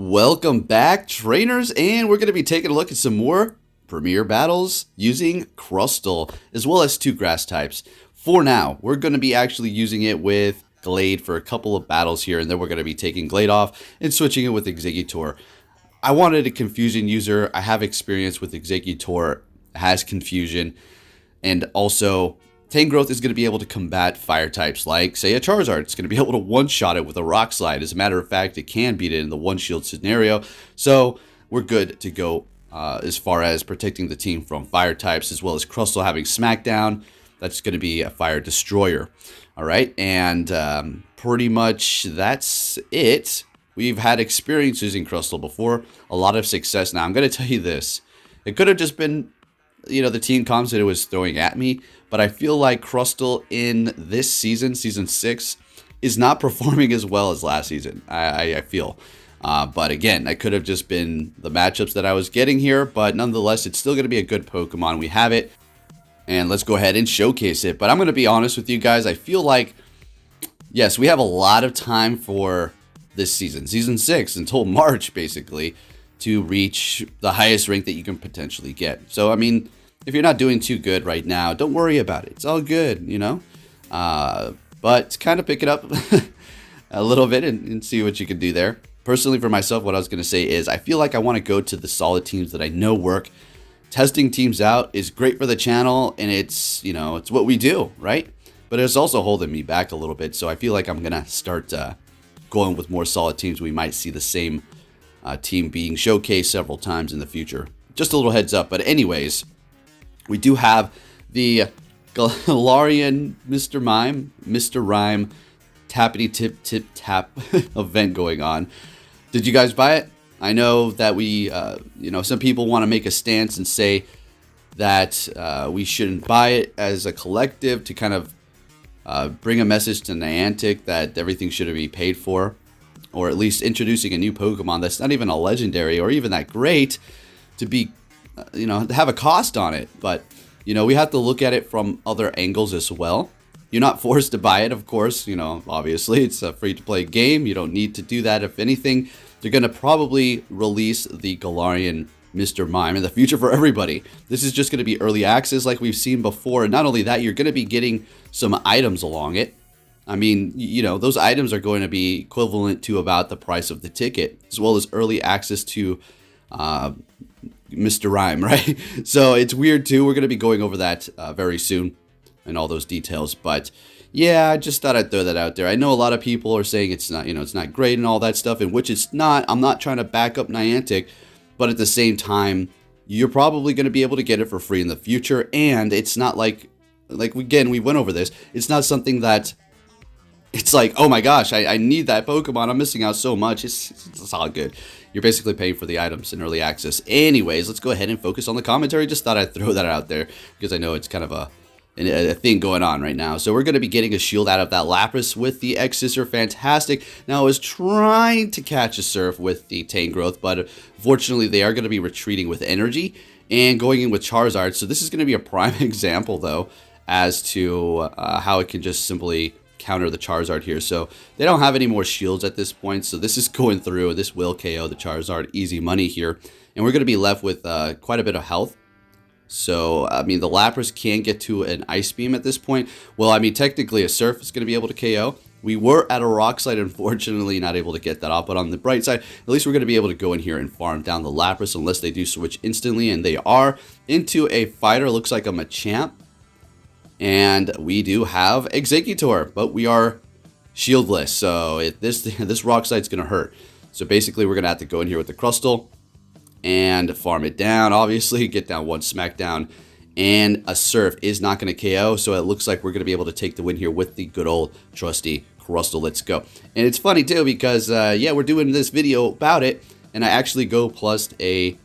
Welcome back, trainers, and we're going to be taking a look at some more Premier battles using Crustal, as well as two grass types. For now, we're going to be actually using it with Glade for a couple of battles here, and then we're going to be taking Glade off and switching it with Exeggutor. I wanted a Confusion user. I have experience with Exeggutor, has Confusion, and also Tangrowth is going to be able to combat fire types like, say, a Charizard. It's going to be able to one-shot it with a Rock Slide. As a matter of fact, it can beat it in the one-shield scenario. So we're good to go as far as protecting the team from fire types, as well as Crustal having Smackdown. That's going to be a Fire Destroyer. All right, and pretty much that's it. We've had experience using Crustal before, a lot of success. Now, I'm going to tell you this. It could have just been, the team comms that it was throwing at me, but I feel like Crustal in this season, Season 6, is not performing as well as last season, I feel. But again, that could have just been the matchups that I was getting here, but nonetheless, it's still going to be a good Pokemon. We have it, and let's go ahead and showcase it. But I'm going to be honest with you guys, I feel like, yes, we have a lot of time for this season, Season 6, until March, basically, to reach the highest rank that you can potentially get. So, I mean, if you're not doing too good right now, don't worry about it. It's all good, But kind of pick it up a little bit and see what you can do there. Personally, for myself, what I was going to say is I feel like I want to go to the solid teams that I know work. Testing teams out is great for the channel, and it's, it's what we do, right? But it's also holding me back a little bit. So I feel like I'm going to start going with more solid teams. We might see the same team being showcased several times in the future. Just a little heads up. But anyways, we do have the Galarian Mr. Mime, Mr. Rhyme, Tappity Tip Tip Tap event going on. Did you guys buy it? I know that we, some people want to make a stance and say that we shouldn't buy it as a collective to kind of bring a message to Niantic that everything should be paid for, or at least introducing a new Pokemon that's not even a legendary or even that great to be, have a cost on it. But, we have to look at it from other angles as well. You're not forced to buy it, of course, obviously it's a free-to-play game. You don't need to do that. If anything, they're going to probably release the Galarian Mr. Mime in the future for everybody. This is just going to be early access like we've seen before. And not only that, you're going to be getting some items along it. I mean, those items are going to be equivalent to about the price of the ticket, as well as early access to Mr. Rhyme, right? So it's weird too. We're going to be going over that very soon and all those details. But yeah, I just thought I'd throw that out there. I know a lot of people are saying it's not, it's not great and all that stuff, and which it's not. I'm not trying to back up Niantic, but at the same time, you're probably going to be able to get it for free in the future. And it's not like again, we went over this. It's not something that it's like, oh my gosh, I need that Pokemon. I'm missing out so much. It's all good. You're basically paying for the items in early access. Anyways, let's go ahead and focus on the commentary. Just thought I'd throw that out there because I know it's kind of a thing going on right now. So we're going to be getting a shield out of that Lapras with the Exeggutor. Fantastic. Now I was trying to catch a Surf with the Tangrowth, but unfortunately they are going to be retreating with energy and going in with Charizard. So this is going to be a prime example though as to how it can just simply counter the Charizard here. So they don't have any more shields at this point, so this is going through. This will KO the Charizard, easy money here, and we're going to be left with quite a bit of health. So I mean, the Lapras can get to an Ice Beam at this point. Well, I mean, technically a Surf is going to be able to KO. We were at a Rock Slide, unfortunately not able to get that off, but on the bright side, at least we're going to be able to go in here and farm down the Lapras unless they do switch instantly, and they are into a fighter. Looks like a Machamp. And we do have Exeggutor, but we are shieldless, so this Rock Slide's going to hurt. So basically, we're going to have to go in here with the Crustal and farm it down, obviously, get down one Smackdown, and a Surf is not going to KO, so it looks like we're going to be able to take the win here with the good old trusty Crustal. Let's go. And it's funny, too, because, yeah, we're doing this video about it, and I actually go plus a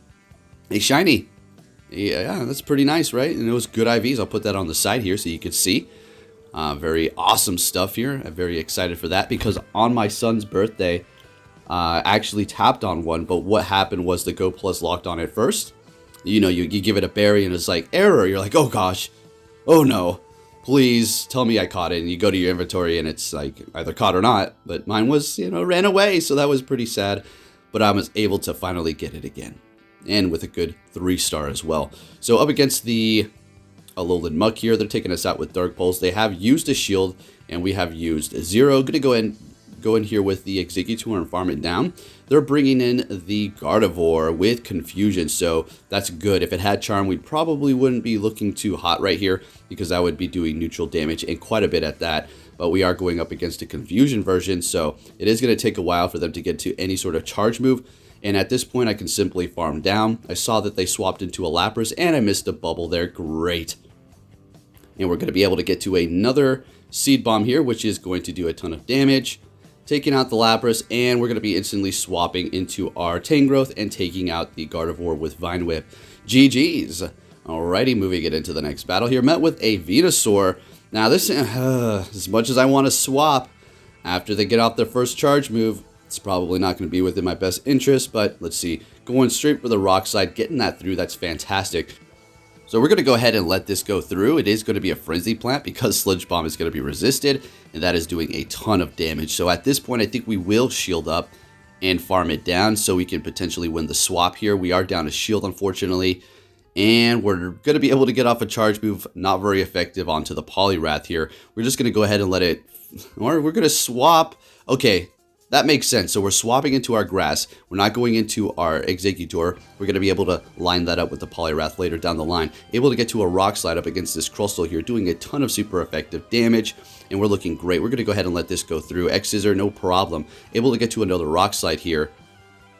shiny. Yeah, that's pretty nice, right? And it was good IVs. I'll put that on the side here so you can see. Very awesome stuff here. I'm very excited for that because on my son's birthday, I actually tapped on one, but what happened was the Go Plus locked on it first. You give it a berry and it's like, error. You're like, oh gosh, oh no, please tell me I caught it. And you go to your inventory and it's like either caught or not, but mine was, ran away. So that was pretty sad. but I was able to finally get it again. And with a good 3-star as well. So up against the Alolan Muck here, they're taking us out with Dark Pulse. They have used a shield, and we have used 0. Gonna go in here with the Exeggutor and farm it down. They're bringing in the Gardevoir with Confusion, so that's good. If it had Charm, we probably wouldn't be looking too hot right here, because I would be doing neutral damage, and quite a bit at that. But we are going up against a Confusion version, so it is going to take a while for them to get to any sort of charge move. And at this point, I can simply farm down. I saw that they swapped into a Lapras, and I missed a bubble there. Great. And we're going to be able to get to another Seed Bomb here, which is going to do a ton of damage. Taking out the Lapras, and we're going to be instantly swapping into our Tangrowth and taking out the Gardevoir with Vine Whip. GG's. Alrighty, moving it into the next battle here. Met with a Venusaur. Now this, as much as I want to swap after they get off their first charge move, it's probably not going to be within my best interest, but let's see. Going straight for the Rock Slide, getting that through, that's fantastic. So we're going to go ahead and let this go through. It is going to be a Frenzy Plant because Sludge Bomb is going to be resisted, and that is doing a ton of damage. So at this point, I think we will shield up and farm it down so we can potentially win the swap here. We are down a shield, unfortunately, and we're going to be able to get off a charge move, not very effective, onto the Poliwrath here. We're just going to go ahead and let it, or we're going to swap. Okay, that makes sense. So we're swapping into our Grass. We're not going into our Exeggutor. We're going to be able to line that up with the Poliwrath later down the line. Able to get to a Rock Slide up against this Crustal here, doing a ton of super effective damage, and we're looking great. We're going to go ahead and let this go through. X-Scissor, no problem. Able to get to another Rock Slide here,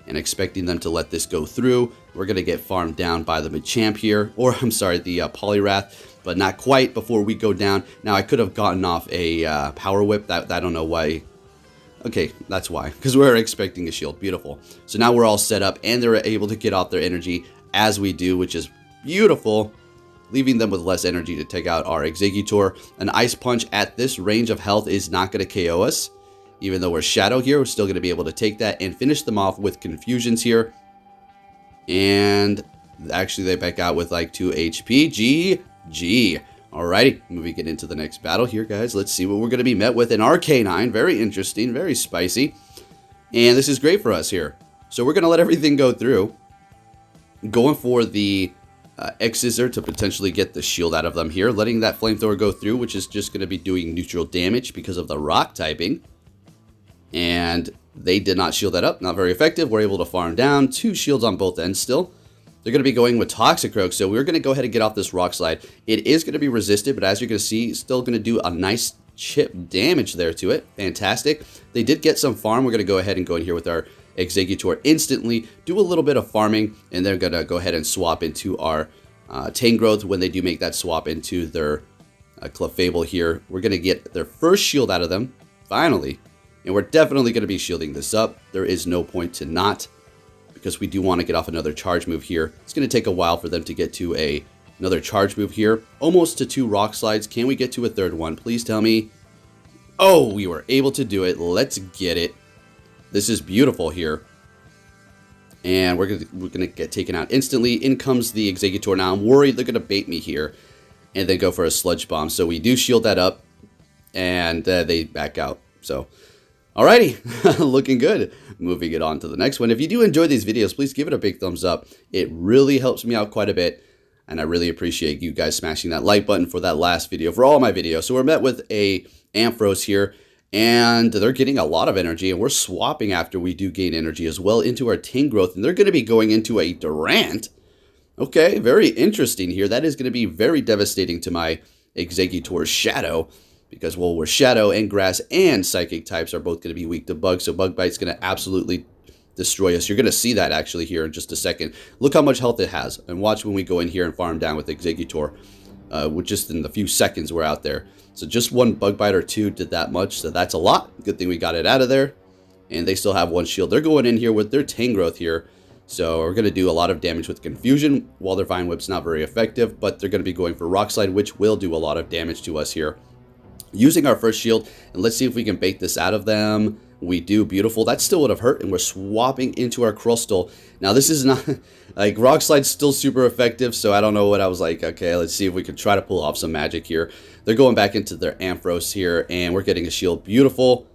and expecting them to let this go through. We're going to get farmed down by the Machamp here, or I'm sorry, the Poliwrath, but not quite before we go down. Now, I could have gotten off a Power Whip. That I don't know why. Okay, that's why, because we're expecting a shield. Beautiful. So now we're all set up, and they're able to get off their energy as we do, which is beautiful, leaving them with less energy to take out our Exeggutor. An Ice Punch at this range of health is not going to KO us. Even though we're Shadow here, we're still going to be able to take that and finish them off with Confusions here. And actually, they back out with like 2 HP. GG. Alrighty, moving it into the next battle here, guys. Let's see what we're going to be met with. An Arcanine. Very interesting, very spicy. And this is great for us here. So we're going to let everything go through. Going for the X-Scissor to potentially get the shield out of them here. Letting that Flamethrower go through, which is just going to be doing neutral damage because of the rock typing. And they did not shield that up. Not very effective. We're able to farm down. 2 shields on both ends still. They're going to be going with Toxicroak, so we're going to go ahead and get off this Rock Slide. It is going to be resisted, but as you're going to see, still going to do a nice chip damage there to it. Fantastic. They did get some farm. We're going to go ahead and go in here with our Exeggutor instantly, do a little bit of farming, and they're going to go ahead and swap into our Tangrowth when they do make that swap into their Clefable here. We're going to get their first shield out of them, finally, and we're definitely going to be shielding this up. There is no point to not, because we do want to get off another charge move here. It's going to take a while for them to get to another charge move here. Almost to 2 Rock Slides. Can we get to a third one? Please tell me. Oh, we were able to do it. Let's get it. This is beautiful here. And we're gonna get taken out instantly. In comes the Exeggutor. Now I'm worried they're going to bait me here and then go for a Sludge Bomb. So we do shield that up, and they back out. So alrighty, looking good. Moving it on to the next one. If you do enjoy these videos, please give it a big thumbs up. It really helps me out quite a bit, and I really appreciate you guys smashing that like button for that last video, for all my videos. So we're met with a Ampharos here, and they're getting a lot of energy, and we're swapping after we do gain energy as well into our Tangrowth, and they're going to be going into a Durant. Okay, very interesting here. That is going to be very devastating to my Exeggutor's Shadow, because, well, we're Shadow and Grass and Psychic types are both going to be weak to Bug, so Bug Bite's going to absolutely destroy us. You're going to see that actually here in just a second. Look how much health it has, and watch when we go in here and farm down with Exeggutor. With just in the few seconds we're out there. So just 1 Bug Bite or 2 did that much, so that's a lot. Good thing we got it out of there. And they still have 1 shield. They're going in here with their Tangrowth here. So we're going to do a lot of damage with Confusion, while their Vine Whip's not very effective, but they're going to be going for Rock Slide, which will do a lot of damage to us here. Using our first shield, and let's see if we can bait this out of them. We do. Beautiful. That still would have hurt, and we're swapping into our Crustal. Now, this is not, like, Rock Slide's still super effective, so I don't know what I was like. Okay, let's see if we can try to pull off some magic here. They're going back into their Ampharos here, and we're getting a shield. Beautiful.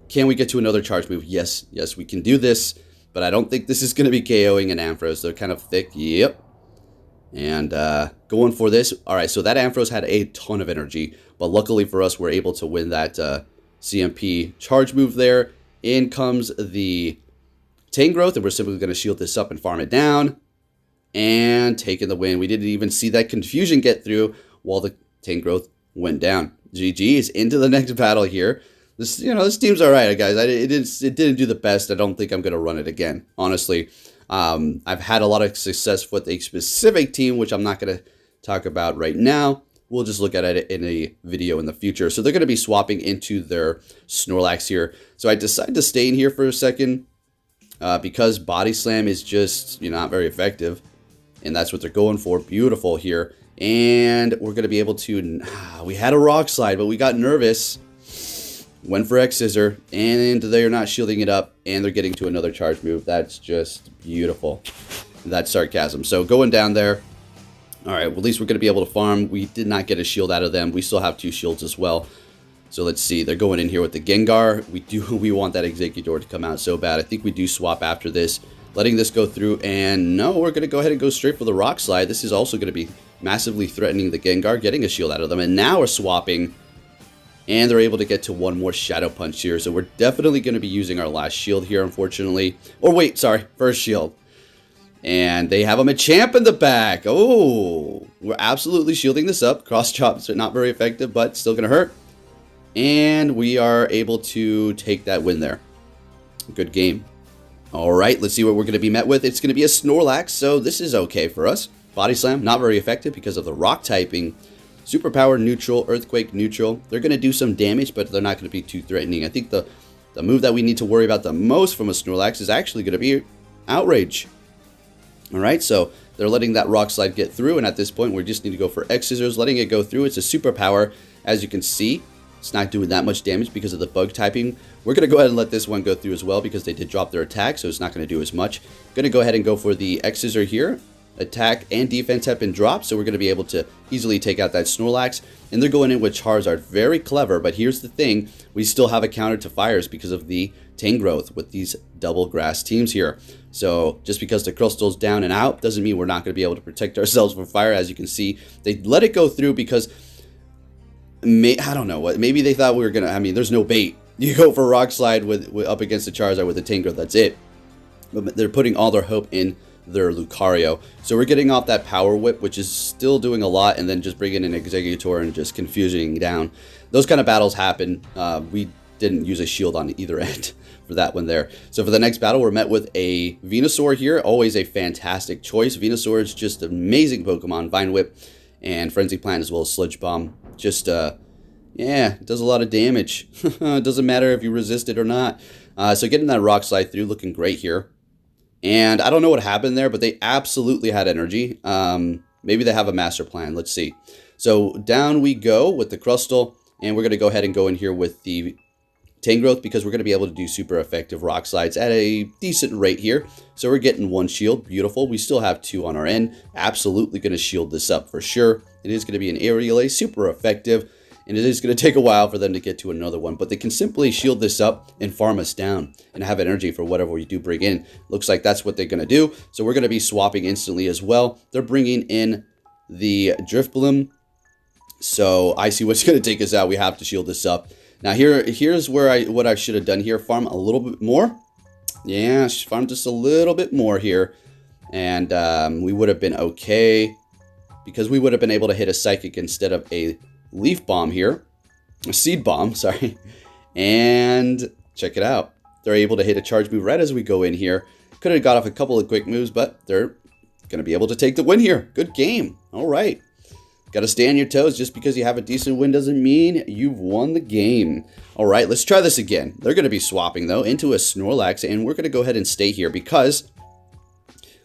Can we get to another charge move? Yes, yes, we can do this. But I don't think this is going to be KOing an Ampharos. They're kind of thick. Yep. And going for this. All right, so that Ampharos had a ton of energy. But luckily for us, we're able to win that CMP charge move there. In comes the Tangrowth, and we're simply going to shield this up and farm it down. And taking the win. We didn't even see that confusion get through while the Tangrowth went down. GG is into the next battle here. This, this team's all right, guys. It didn't do the best. I don't think I'm going to run it again, honestly. I've had a lot of success with a specific team, which I'm not going to talk about right now. We'll just look at it in a video in the future. So they're going to be swapping into their Snorlax here. So I decided to stay in here for a second because Body Slam is just not very effective. And that's what they're going for. Beautiful here. And we're going to be able to... we had a Rock Slide, but we got nervous. Went for Exeggutor, and they're not shielding it up, and they're getting to another charge move. That's just beautiful. That's sarcasm. So going down there. All right, well, at least we're going to be able to farm. We did not get a shield out of them. We still have 2 shields as well. So let's see. They're going in here with the Gengar. We want that Exeggutor to come out so bad. I think we do swap after this. Letting this go through, and no, we're going to go ahead and go straight for the Rock Slide. This is also going to be massively threatening the Gengar, getting a shield out of them, and now we're swapping, and they're able to get to one more Shadow Punch here, so we're definitely going to be using our last shield here, unfortunately. Or wait, sorry, first shield. And they have a Machamp in the back. Oh, we're absolutely shielding this up. Cross chops are not very effective, but still going to hurt. And we are able to take that win there. Good game. All right, let's see what we're going to be met with. It's going to be a Snorlax, so this is okay for us. Body Slam, not very effective because of the rock typing. Superpower neutral, Earthquake neutral. They're going to do some damage, but they're not going to be too threatening. I think the move that we need to worry about the most from a Snorlax is actually going to be Outrage. All right, so they're letting that Rock Slide get through, and at this point, we just need to go for Exeggutor, letting it go through. It's a superpower, as you can see. It's not doing that much damage because of the bug typing. We're going to go ahead and let this one go through as well because they did drop their attack, so it's not going to do as much. Going to go ahead and go for the Exeggutor here. Attack and defense have been dropped, so we're going to be able to easily take out that Snorlax. And they're going in with Charizard. Very clever, but here's the thing. We still have a counter to fires because of the Tangrowth with these double grass teams here. So just because the Crustal's down and out doesn't mean we're not going to be able to protect ourselves from fire. As you can see, they let it go through because... I don't know what. Maybe they thought we were gonna. I mean, there's no bait. You go for Rock Slide with up against the Charizard with the Tangrowth. That's it. But they're putting all their hope in their Lucario. So we're getting off that Power Whip, which is still doing a lot, and then just bringing in Exeggutor and just confusing down. Those kind of battles happen. We didn't use a shield on either end for that one there. So for the next battle, we're met with a Venusaur here. Always a fantastic choice. Venusaur is just an amazing Pokemon. Vine Whip and Frenzy Plant as well as Sludge Bomb. Just, yeah, it does a lot of damage. It doesn't matter if you resist it or not. So getting that Rock Slide through, looking great here. And I don't know what happened there, but they absolutely had energy. Maybe they have a master plan. Let's see. So down we go with the Crustal. And we're going to go ahead and go in here with the Tangrowth because we're going to be able to do super effective Rock Slides at a decent rate here. So we're getting 1 shield. Beautiful. We still have 2 on our end. Absolutely going to shield this up for sure. It is going to be an aerial A, super effective. And it is going to take a while for them to get to another one. But they can simply shield this up and farm us down and have energy for whatever we do bring in. Looks like that's what they're going to do. So we're going to be swapping instantly as well. They're bringing in the Drifblim. So I see what's going to take us out. We have to shield this up. Now here's where what I should have done here. Farm a little bit more. Yeah, farm just a little bit more here. And we would have been okay. Because we would have been able to hit a Psychic instead of a Leaf Bomb here. A Seed Bomb, sorry. And check it out. They're able to hit a charge move right as we go in here. Could have got off a couple of quick moves, but they're going to be able to take the win here. Good game. All right. Got to stay on your toes. Just because you have a decent win doesn't mean you've won the game. All right, let's try this again. They're going to be swapping, though, into a Snorlax, and we're going to go ahead and stay here because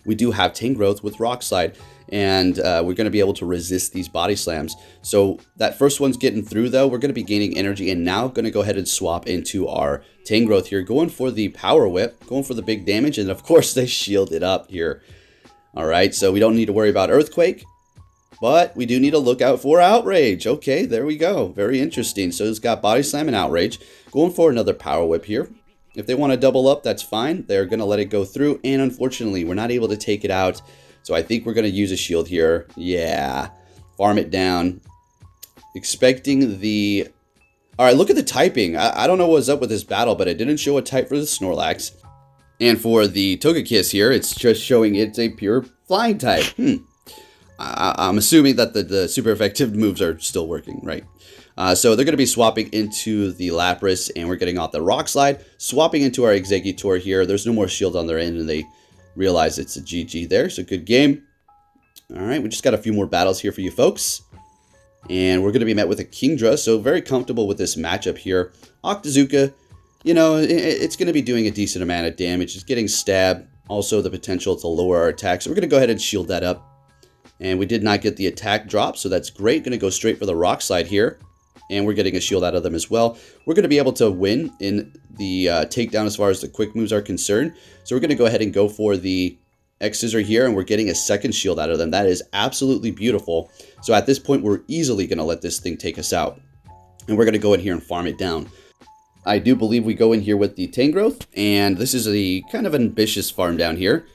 we do have Tangrowth with Rock Slide, and we're going to be able to resist these body slams. So that first one's getting through, though. We're going to be gaining energy, and now going to go ahead and swap into our Tangrowth here, going for the Power Whip, going for the big damage, and of course they shield it up here. All right, so we don't need to worry about Earthquake, but we do need to look out for Outrage. Okay, there we go. Very interesting. So it's got Body Slam and Outrage. Going for another Power Whip here. If they want to double up, that's fine. They're going to let it go through. And unfortunately, we're not able to take it out. So I think we're going to use a shield here. Yeah. Farm it down. Expecting the... Alright, look at the typing. I don't know what's up with this battle, but it didn't show a type for the Snorlax. And for the Togekiss here, it's just showing it's a pure flying type. I'm assuming that the super effective moves are still working, right? So they're going to be swapping into the Lapras, and we're getting off the Rock Slide. Swapping into our Exeggutor here. There's no more shield on their end, and they realize it's a GG there. So good game. Alright, we just got a few more battles here for you folks. And we're going to be met with a Kingdra, so very comfortable with this matchup here. Octazooka, you know, it's going to be doing a decent amount of damage. It's getting stabbed. Also, the potential to lower our attack. So we're going to go ahead and shield that up. And we did not get the attack drop, so that's great. Going to go straight for the Rock Slide here. And we're getting a shield out of them as well. We're going to be able to win in the takedown as far as the quick moves are concerned. So we're going to go ahead and go for the X-Scissor here, and we're getting a second shield out of them. That is absolutely beautiful. So at this point, we're easily going to let this thing take us out. And we're going to go in here and farm it down. I do believe we go in here with the Tangrowth, and this is a kind of ambitious farm down here.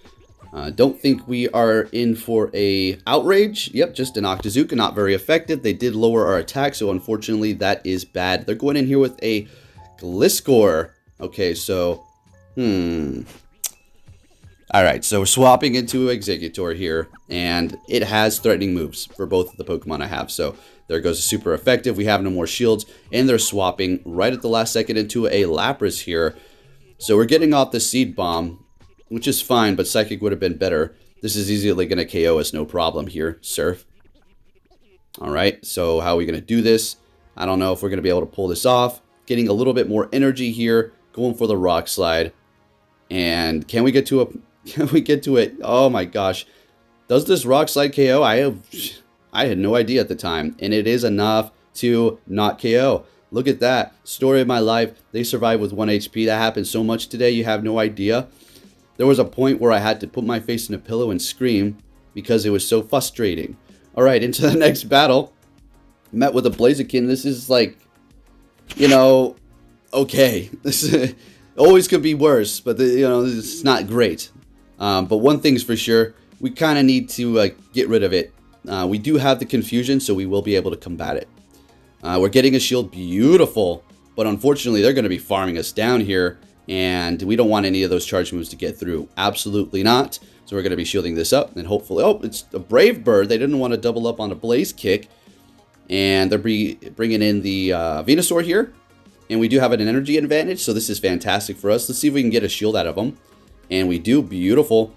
Don't think we are in for a Outrage. Yep, just an Octazooka, not very effective. They did lower our attack, so unfortunately that is bad. They're going in here with a Gliscor. Okay, so, Alright, so we're swapping into Exeggutor here, and it has threatening moves for both of the Pokemon I have. So there goes super effective. We have no more shields, and they're swapping right at the last second into a Lapras here. So we're getting off the Seed Bomb, which is fine, but Psychic would have been better. This is easily going to KO us, no problem here, Surf. Alright, so how are we going to do this? I don't know if we're going to be able to pull this off. Getting a little bit more energy here, going for the Rock Slide. And can we get to a... Can we get to it? Oh my gosh. Does this Rock Slide KO? I had no idea at the time. And it is enough to not KO. Look at that. Story of my life. They survived with 1 HP. That happened so much today. You have no idea. There was a point where I had to put my face in a pillow and scream because it was so frustrating. Alright, into the next battle. Met with a Blaziken. This is like, you know, okay. This always could be worse, but it's not great. But one thing's for sure, we kind of need to get rid of it. We do have the confusion, so we will be able to combat it. We're getting a shield, beautiful, but unfortunately they're going to be farming us down here, and we don't want any of those charge moves to get through. Absolutely not. So we're going to be shielding this up, and hopefully, oh, it's a Brave Bird. They didn't want to double up on a Blaze Kick, and they're bringing in the Venusaur here, and we do have an energy advantage, so this is fantastic for us. Let's see if we can get a shield out of them. And we do. Beautiful.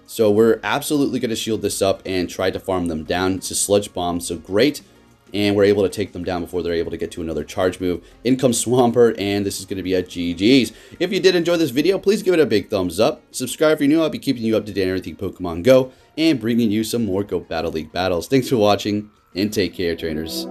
So we're absolutely going to shield this up and try to farm them down. It's a Sludge Bomb, so great. And we're able to take them down before they're able to get to another charge move. In comes Swampert, and this is going to be a GG's. If you did enjoy this video, please give it a big thumbs up. Subscribe if you're new. I'll be keeping you up to date on everything Pokemon Go and bringing you some more Go Battle League battles. Thanks for watching, and take care, trainers.